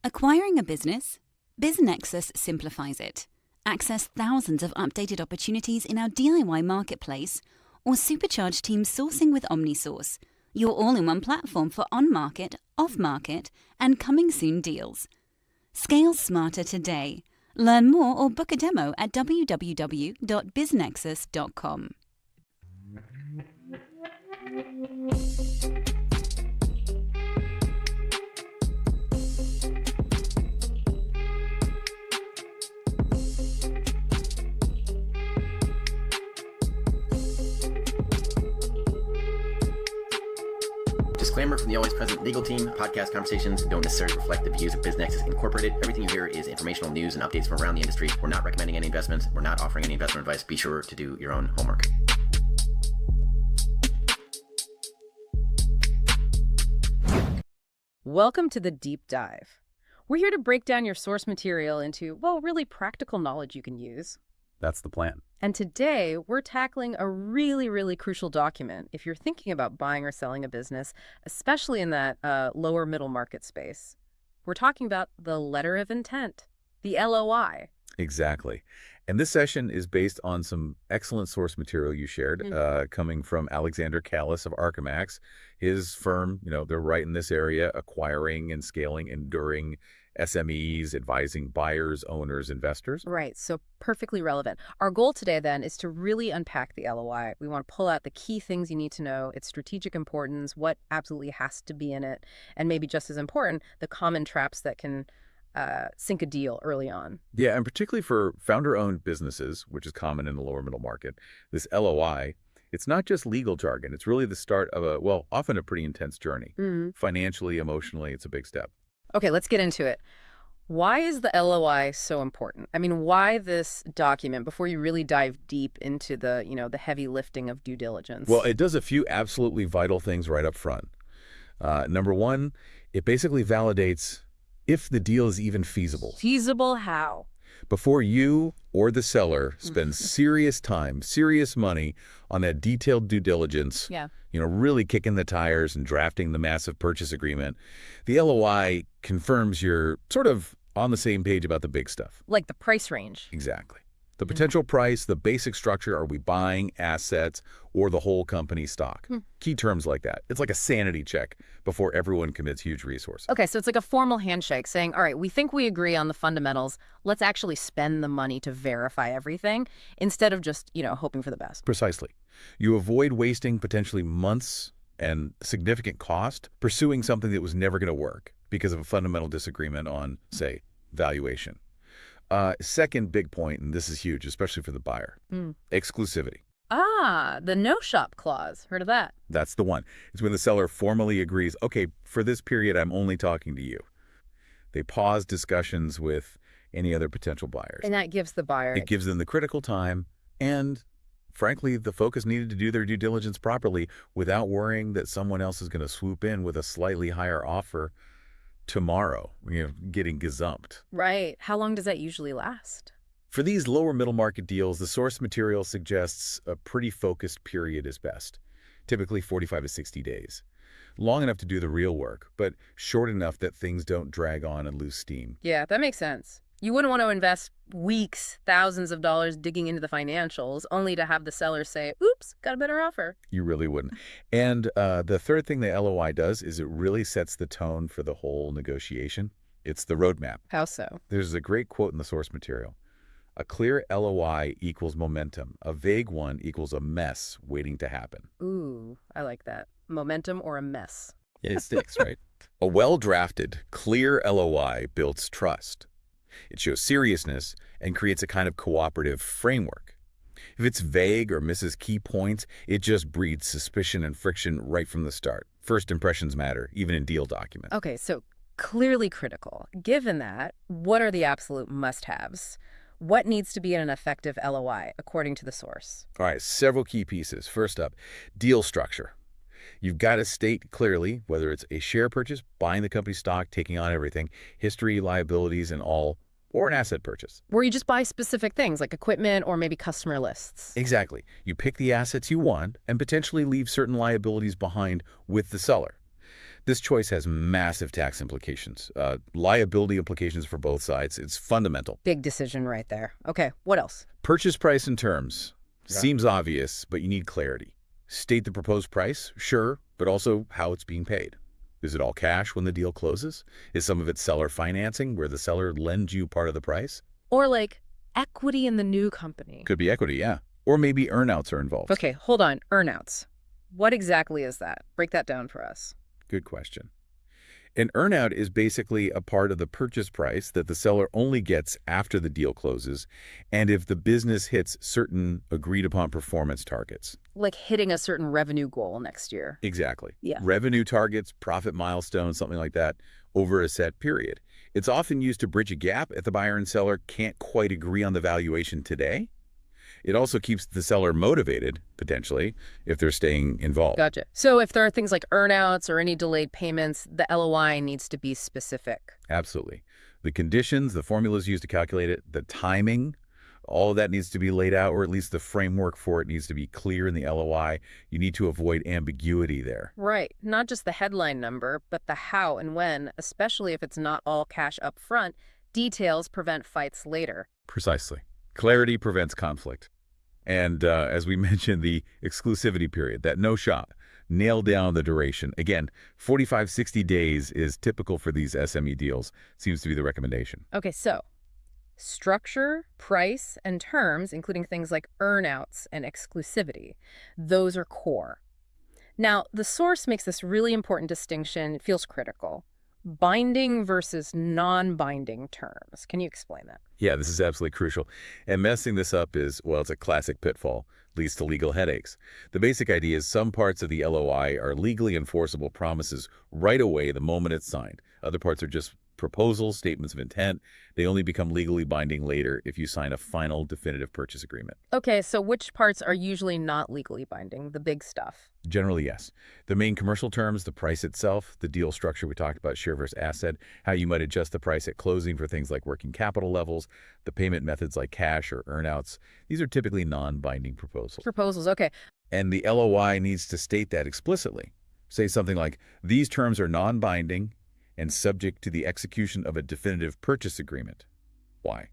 Acquiring a business? BizNexus simplifies it. Access thousands of updated opportunities in our DIY marketplace or supercharge team sourcing with OmniSource, your all-in-one platform for on-market, off-market, and coming-soon deals. Scale smarter today. Learn more or book a demo at www.biznexus.com. Disclaimer from the always present legal team. Podcast conversations don't necessarily reflect the views of BizNexus Incorporated. Everything you hear is informational news and updates from around the industry. We're not recommending any investments. We're not offering any investment advice. Be sure to do your own homework. Welcome to the Deep Dive. We're here to break down your source material into, well, really practical knowledge you can use. That's the plan. And today, we're tackling a really crucial document if you're thinking about buying or selling a business, especially in that lower middle market space. We're talking about the letter of intent, the LOI. Exactly. And this session is based on some excellent source material you shared, coming from Alexander Callis of Archimax. His firm, they're right in this area, acquiring and scaling enduring SMEs, advising buyers, owners, investors. Right, so perfectly relevant. Our goal today, then, is to really unpack the LOI. We want to pull out the key things you need to know, its strategic importance, what absolutely has to be in it, and maybe just as important, the common traps that can sink a deal early on. Yeah, and particularly for founder-owned businesses, which is common in the lower middle market, this LOI, it's not just legal jargon. It's really the start of often a pretty intense journey. Financially, emotionally, it's a big step. Okay, let's get into it. Why is the LOI so important? I mean, why this document before you really dive deep into the, the heavy lifting of due diligence? Well, it does a few absolutely vital things right up front. Number one, it basically validates if the deal is even feasible. Feasible how? Before you or the seller spend serious time, serious money on that detailed due diligence, really kicking the tires and drafting the massive purchase agreement, the LOI confirms you're sort of on the same page about the big stuff. Like the price range. Exactly. The potential price, the basic structure, are we buying assets or the whole company stock? Key terms like that. It's like a sanity check before everyone commits huge resources. Okay, so it's like a formal handshake saying, all right, we think we agree on the fundamentals. Let's actually spend the money to verify everything instead of just, hoping for the best. Precisely. You avoid wasting potentially months and significant cost pursuing something that was never going to work because of a fundamental disagreement on, say, valuation. Second big point, and this is huge, especially for the buyer, exclusivity. Ah, the no-shop clause. Heard of that? That's the one. It's when the seller formally agrees, okay, for this period, I'm only talking to you. They pause discussions with any other potential buyers. And that gives the buyer... It gives them the critical time and, frankly, the focus needed to do their due diligence properly without worrying that someone else is going to swoop in with a slightly higher offer tomorrow, getting gazumped. Right. How long does that usually last? For these lower middle market deals, the source material suggests a pretty focused period is best, typically 45 to 60 days. Long enough to do the real work, but short enough that things don't drag on and lose steam. Yeah, that makes sense. You wouldn't want to invest weeks, thousands of dollars digging into the financials, only to have the seller say, oops, got a better offer. You really wouldn't. And the third thing the LOI does is it really sets the tone for the whole negotiation. It's the roadmap. How so? There's a great quote in the source material. A clear LOI equals momentum. A vague one equals a mess waiting to happen. Ooh, I like that. Momentum or a mess. Yeah, it sticks, right? A well-drafted, clear LOI builds trust. It shows seriousness and creates a kind of cooperative framework. If it's vague or misses key points, it just breeds suspicion and friction right from the start. First impressions matter, even in deal documents. Okay, so clearly critical. Given that, what are the absolute must-haves? What needs to be in an effective LOI, according to the source? All right, several key pieces. First up, deal structure. You've got to state clearly whether it's a share purchase, buying the company stock, taking on everything, history, liabilities, and all, or an asset purchase. Where you just buy specific things like equipment or maybe customer lists. Exactly. You pick the assets you want and potentially leave certain liabilities behind with the seller. This choice has massive tax implications, liability implications for both sides. It's fundamental. Big decision right there. Okay, what else? Purchase price and terms. Seems obvious, but you need clarity. State the proposed price, sure, but also how it's being paid. Is it all cash when the deal closes? Is some of it seller financing, where the seller lends you part of the price? Or like equity in the new company. Could be equity, yeah. Or maybe earnouts are involved. Okay, hold on. Earnouts. What exactly is that? Break that down for us. Good question. An earnout is basically a part of the purchase price that the seller only gets after the deal closes and if the business hits certain agreed-upon performance targets. Like hitting a certain revenue goal next year. Exactly. Yeah. Revenue targets, profit milestones, something like that, over a set period. It's often used to bridge a gap if the buyer and seller can't quite agree on the valuation today. It also keeps the seller motivated, potentially, if they're staying involved. Gotcha. So if there are things like earnouts or any delayed payments, the LOI needs to be specific. Absolutely. The conditions, the formulas used to calculate it, the timing, all of that needs to be laid out, or at least the framework for it needs to be clear in the LOI. You need to avoid ambiguity there. Right. Not just the headline number, but the how and when, especially if it's not all cash up front. Details prevent fights later. Precisely. Clarity prevents conflict. And as we mentioned, the exclusivity period, that no shop, nail down the duration. Again, 45, 60 days is typical for these SME deals, seems to be the recommendation. Okay, so structure, price, and terms, including things like earnouts and exclusivity, those are core. Now, the source makes this really important distinction. It feels critical. Binding versus non-binding terms. Can you explain that? Yeah, this is absolutely crucial. And messing this up is, well, it's a classic pitfall, leads to legal headaches. The basic idea is some parts of the LOI are legally enforceable promises right away the moment it's signed. Other parts are just proposals, statements of intent. They only become legally binding later if you sign a final definitive purchase agreement. Okay, so which parts are usually not legally binding? The big stuff. Generally, yes. The main commercial terms, the price itself, the deal structure we talked about, share versus asset, how you might adjust the price at closing for things like working capital levels, the payment methods like cash or earnouts. These are typically non-binding proposals. Proposals, okay. And the LOI needs to state that explicitly. Say something like, these terms are non-binding and subject to the execution of a definitive purchase agreement. Why?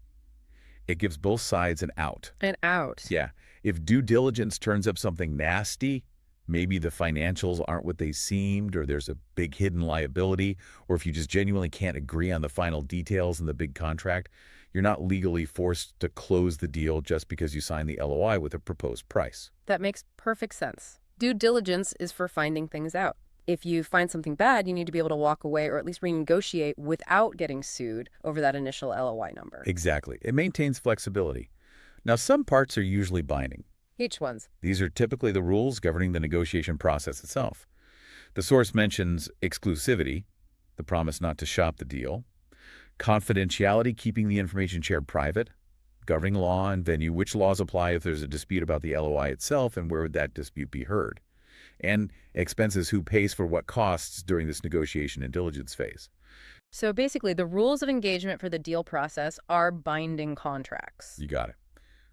It gives both sides an out. An out. Yeah. If due diligence turns up something nasty, maybe the financials aren't what they seemed, or there's a big hidden liability, or if you just genuinely can't agree on the final details in the big contract, you're not legally forced to close the deal just because you signed the LOI with a proposed price. That makes perfect sense. Due diligence is for finding things out. If you find something bad, you need to be able to walk away or at least renegotiate without getting sued over that initial LOI number. Exactly. It maintains flexibility. Now, some parts are usually binding. Which ones? These are typically the rules governing the negotiation process itself. The source mentions exclusivity, the promise not to shop the deal, confidentiality, keeping the information shared private, governing law and venue, which laws apply if there's a dispute about the LOI itself and where would that dispute be heard, and expenses, who pays for what costs during this negotiation and diligence phase. So basically, the rules of engagement for the deal process are binding contracts. You got it.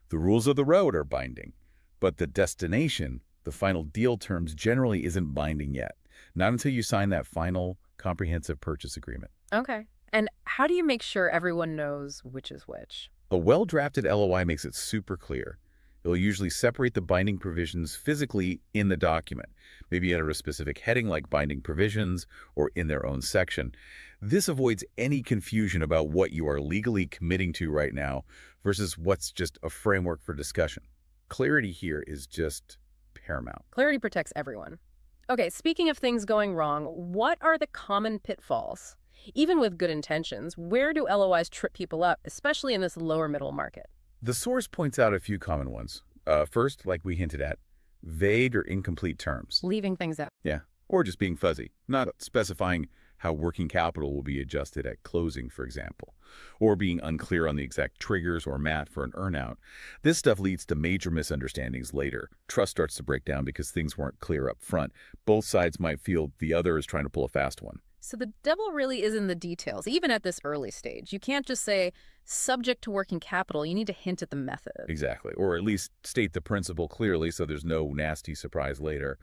The rules of the road are binding, but the destination, the final deal terms, generally isn't binding yet. Not until you sign that final comprehensive purchase agreement. Okay. And how do you make sure everyone knows which is which? A well-drafted LOI makes it super clear. It'll usually separate the binding provisions physically in the document, maybe under a specific heading like binding provisions or in their own section. This avoids any confusion about what you are legally committing to right now versus what's just a framework for discussion. Clarity here is just paramount. Clarity protects everyone. Okay, speaking of things going wrong, what are the common pitfalls? Even with good intentions, where do LOIs trip people up, especially in this lower middle market? The source points out a few common ones. First, like we hinted at, vague or incomplete terms. Leaving things out. Yeah, or just being fuzzy, not specifying how working capital will be adjusted at closing, for example, or being unclear on the exact triggers or math for an earnout. This stuff leads to major misunderstandings later. Trust starts to break down because things weren't clear up front. Both sides might feel the other is trying to pull a fast one. So the devil really is in the details, even at this early stage. You can't just say, subject to working capital. You need to hint at the method. Exactly, or at least state the principle clearly so there's no nasty surprise later.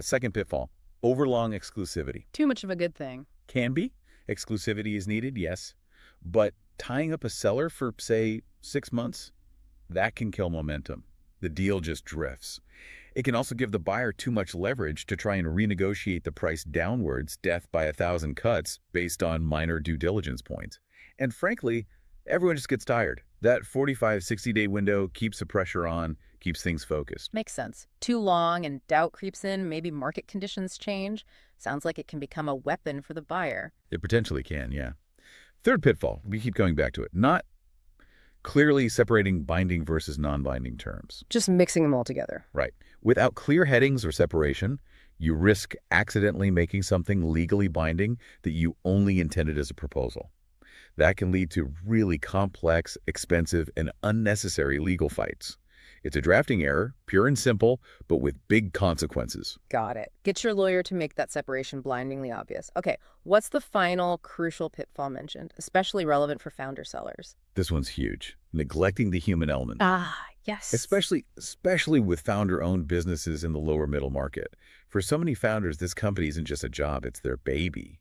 Second pitfall, Overlong exclusivity. Too much of a good thing. Can be. Exclusivity is needed, yes. But tying up a seller for, say, 6 months, that can kill momentum. The deal just drifts. It can also give the buyer too much leverage to try and renegotiate the price downwards, death by 1,000 cuts, based on minor due diligence points. And frankly, everyone just gets tired. That 45, 60-day window keeps the pressure on, keeps things focused. Makes sense. Too long and doubt creeps in, maybe market conditions change. Sounds like it can become a weapon for the buyer. It potentially can, yeah. Third pitfall, we keep going back to it, not clearly separating binding versus non-binding terms. Just mixing them all together. Right. Without clear headings or separation, you risk accidentally making something legally binding that you only intended as a proposal. That can lead to really complex, expensive, and unnecessary legal fights. It's a drafting error, pure and simple, but with big consequences. Got it. Get your lawyer to make that separation blindingly obvious. Okay, what's the final crucial pitfall mentioned, especially relevant for founder sellers? This one's huge. Neglecting the human element. Yes. Especially with founder-owned businesses in the lower middle market. For so many founders, this company isn't just a job, it's their baby.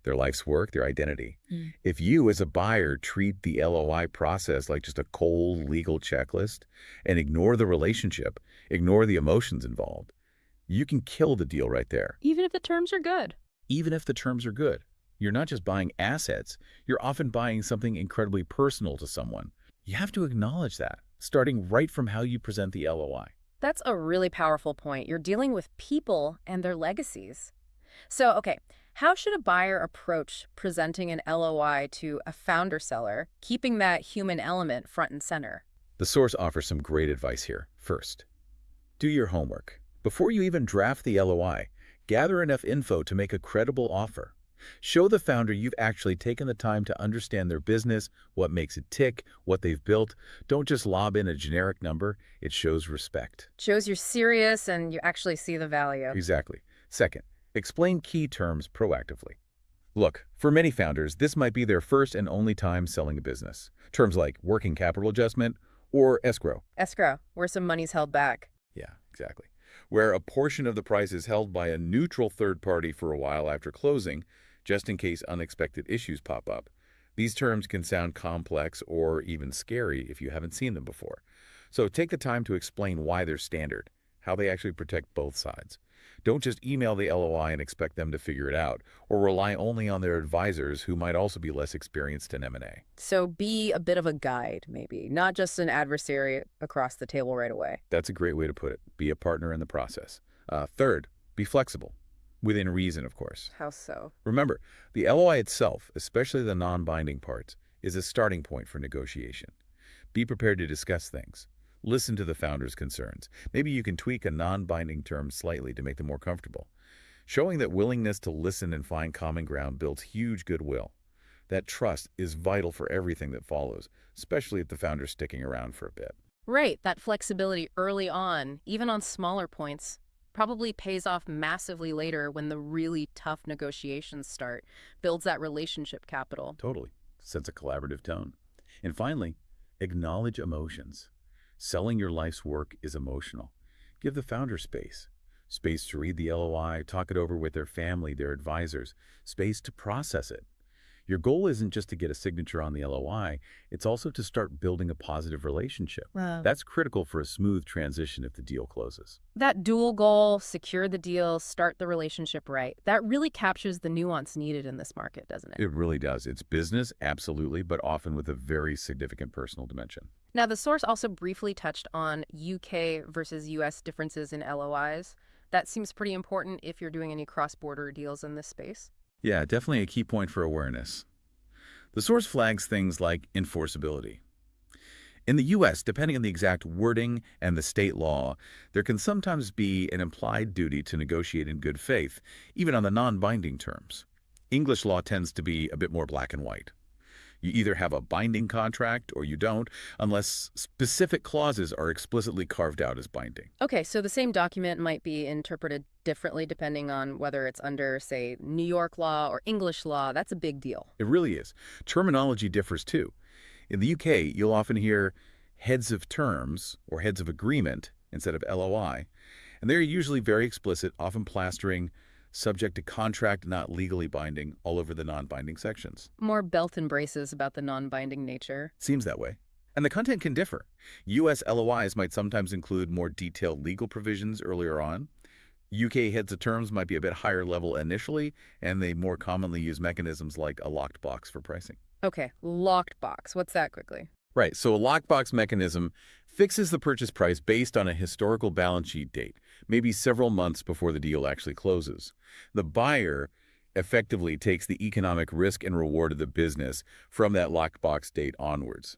Their life's work, their identity. If you, as a buyer, treat the LOI process like just a cold legal checklist and ignore the relationship, ignore the emotions involved, you can kill the deal right there. Even if the terms are good. Even if the terms are good. You're not just buying assets, you're often buying something incredibly personal to someone. You have to acknowledge that, starting right from how you present the LOI. That's a really powerful point. You're dealing with people and their legacies. So, okay, how should a buyer approach presenting an LOI to a founder seller, keeping that human element front and center? The source offers some great advice here. First, do your homework. Before you even draft the LOI, gather enough info to make a credible offer. Show the founder you've actually taken the time to understand their business, what makes it tick, what they've built. Don't just lob in a generic number. It shows respect. Shows you're serious and you actually see the value. Exactly. Second, explain key terms proactively. Look, for many founders, this might be their first and only time selling a business. Terms like working capital adjustment or escrow. Escrow, where some money's held back. Yeah, exactly. Where a portion of the price is held by a neutral third party for a while after closing, just in case unexpected issues pop up. These terms can sound complex or even scary if you haven't seen them before. So take the time to explain why they're standard, how they actually protect both sides. Don't just email the LOI and expect them to figure it out, or rely only on their advisors who might also be less experienced in M&A. So be a bit of a guide, maybe, not just an adversary across the table right away. That's a great way to put it. Be a partner in the process. Third, be flexible. Within reason, of course. How so? Remember, the LOI itself, especially the non-binding parts, is a starting point for negotiation. Be prepared to discuss things. Listen to the founder's concerns. Maybe you can tweak a non-binding term slightly to make them more comfortable. Showing that willingness to listen and find common ground builds huge goodwill. That trust is vital for everything that follows, especially if the founder's sticking around for a bit. Right, that flexibility early on, even on smaller points, probably pays off massively later when the really tough negotiations start, builds that relationship capital. Totally. Sets a collaborative tone. And finally, acknowledge emotions. Selling your life's work is emotional. Give the founder space. Space to read the LOI, talk it over with their family, their advisors. Space to process it. Your goal isn't just to get a signature on the LOI, it's also to start building a positive relationship. That's critical for a smooth transition if the deal closes. That dual goal, secure the deal, start the relationship right, that really captures the nuance needed in this market, doesn't it? It really does. It's business, absolutely, but often with a very significant personal dimension. Now, the source also briefly touched on UK versus US differences in LOIs. That seems pretty important if you're doing any cross-border deals in this space. Yeah, definitely a key point for awareness. The source flags things like enforceability. In the U.S., depending on the exact wording and the state law, there can sometimes be an implied duty to negotiate in good faith, even on the non-binding terms. English law tends to be a bit more black and white. You either have a binding contract or you don't, unless specific clauses are explicitly carved out as binding. Okay, so the same document might be interpreted differently depending on whether it's under, say, New York law or English law. That's a big deal. It really is. Terminology differs too. In the UK, you'll often hear heads of terms or heads of agreement instead of LOI, and they're usually very explicit, often plastering subject to contract, not legally binding, all over the non-binding sections. More belt and braces about the non-binding nature. Seems that way. And the content can differ. U.S. LOIs might sometimes include more detailed legal provisions earlier on. UK heads of terms might be a bit higher level initially, and they more commonly use mechanisms like a locked box for pricing. Okay, locked box. What's that quickly? Right, so a lockbox mechanism fixes the purchase price based on a historical balance sheet date, maybe several months before the deal actually closes. The buyer effectively takes the economic risk and reward of the business from that lockbox date onwards.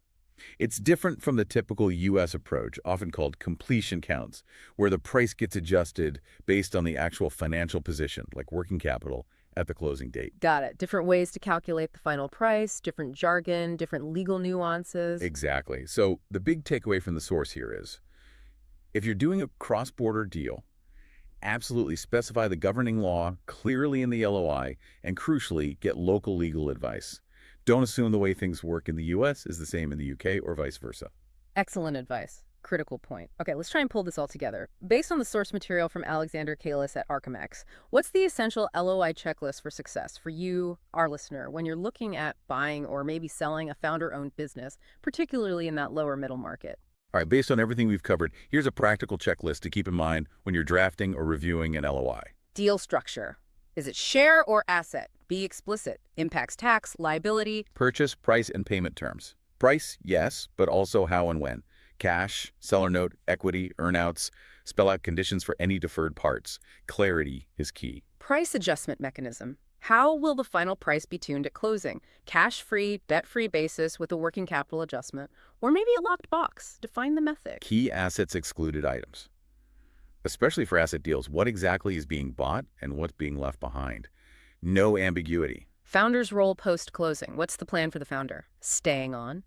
It's different from the typical U.S. approach, often called completion counts, where the price gets adjusted based on the actual financial position, like working capital, at the closing date. Got it. Different ways to calculate the final price, different jargon, different legal nuances. Exactly. So the big takeaway from the source here is, if you're doing a cross-border deal, absolutely specify the governing law clearly in the LOI, and crucially, get local legal advice. Don't assume the way things work in the U.S. is the same in the UK or vice versa. Excellent advice. Critical point. Okay, let's try and pull this all together. Based on the source material from Alexander Kalis at Archimex, what's the essential LOI checklist for success for you, our listener, when you're looking at buying or maybe selling a founder-owned business, particularly in that lower middle market? All right, based on everything we've covered, here's a practical checklist to keep in mind when you're drafting or reviewing an LOI. Deal structure. Is it share or asset? Be explicit. Impacts tax, liability. Purchase, price, and payment terms. Price, yes, but also how and when. Cash, seller note, equity, earnouts. Spell out conditions for any deferred parts. Clarity is key. Price adjustment mechanism. How will the final price be tuned at closing? Cash-free, debt-free basis with a working capital adjustment, or maybe a locked box. Define the method. Key assets excluded items. Especially for asset deals, what exactly is being bought and what's being left behind? No ambiguity. Founder's role post-closing. What's the plan for the founder? Staying on?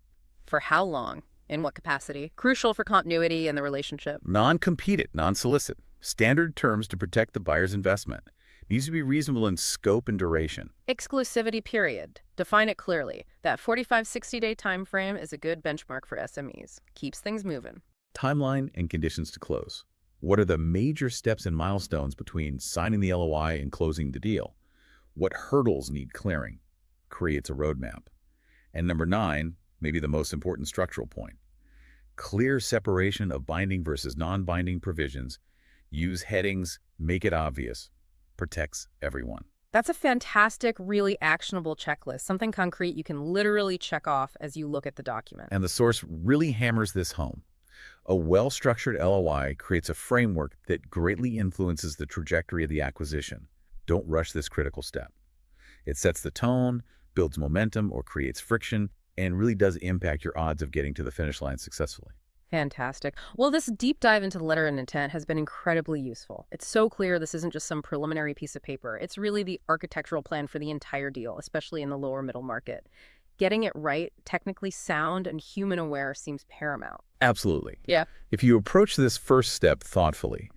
For how long? In what capacity? Crucial for continuity in the relationship. Non-compete it, non-solicit. Standard terms to protect the buyer's investment. Needs to be reasonable in scope and duration. Exclusivity period. Define it clearly. That 45-60-day time frame is a good benchmark for SMEs. Keeps things moving. Timeline and conditions to close. What are the major steps and milestones between signing the LOI and closing the deal? What hurdles need clearing? Creates a roadmap. And number 9, maybe the most important structural point. Clear separation of binding versus non-binding provisions. Use headings, make it obvious. Protects everyone. That's a fantastic, really actionable checklist, something concrete you can literally check off as you look at the document. And the source really hammers this home. A well-structured LOI creates a framework that greatly influences the trajectory of the acquisition. Don't rush this critical step. It sets the tone, builds momentum, or creates friction, and really does impact your odds of getting to the finish line successfully. Fantastic. Well, this deep dive into the letter and intent has been incredibly useful. It's so clear this isn't just some preliminary piece of paper. It's really the architectural plan for the entire deal, especially in the lower middle market. Getting it right, technically sound, and human aware seems paramount. Absolutely. Yeah. If you approach this first step thoughtfully,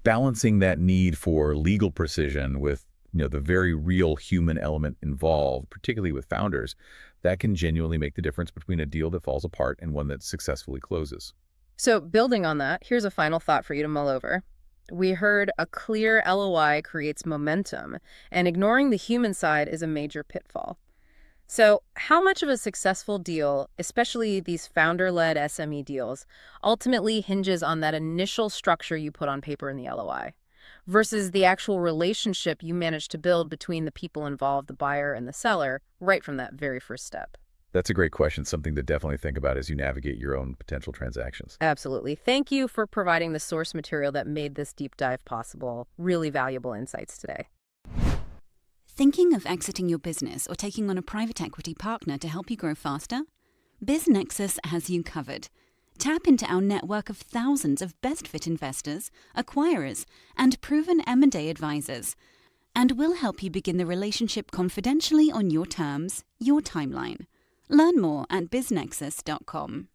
balancing that need for legal precision with the very real human element involved, particularly with founders, that can genuinely make the difference between a deal that falls apart and one that successfully closes. So building on that, here's a final thought for you to mull over. We heard a clear LOI creates momentum, and ignoring the human side is a major pitfall. So how much of a successful deal, especially these founder-led SME deals, ultimately hinges on that initial structure you put on paper in the LOI versus the actual relationship you managed to build between the people involved, the buyer and the seller, right from that very first step? That's a great question, something to definitely think about as you navigate your own potential transactions. Absolutely. Thank you for providing the source material that made this deep dive possible. Really valuable insights today. Thinking of exiting your business or taking on a private equity partner to help you grow faster? BizNexus has you covered. Tap into our network of thousands of best-fit investors, acquirers, and proven M&A advisors, and we'll help you begin the relationship confidentially on your terms, your timeline. Learn more at biznexus.com.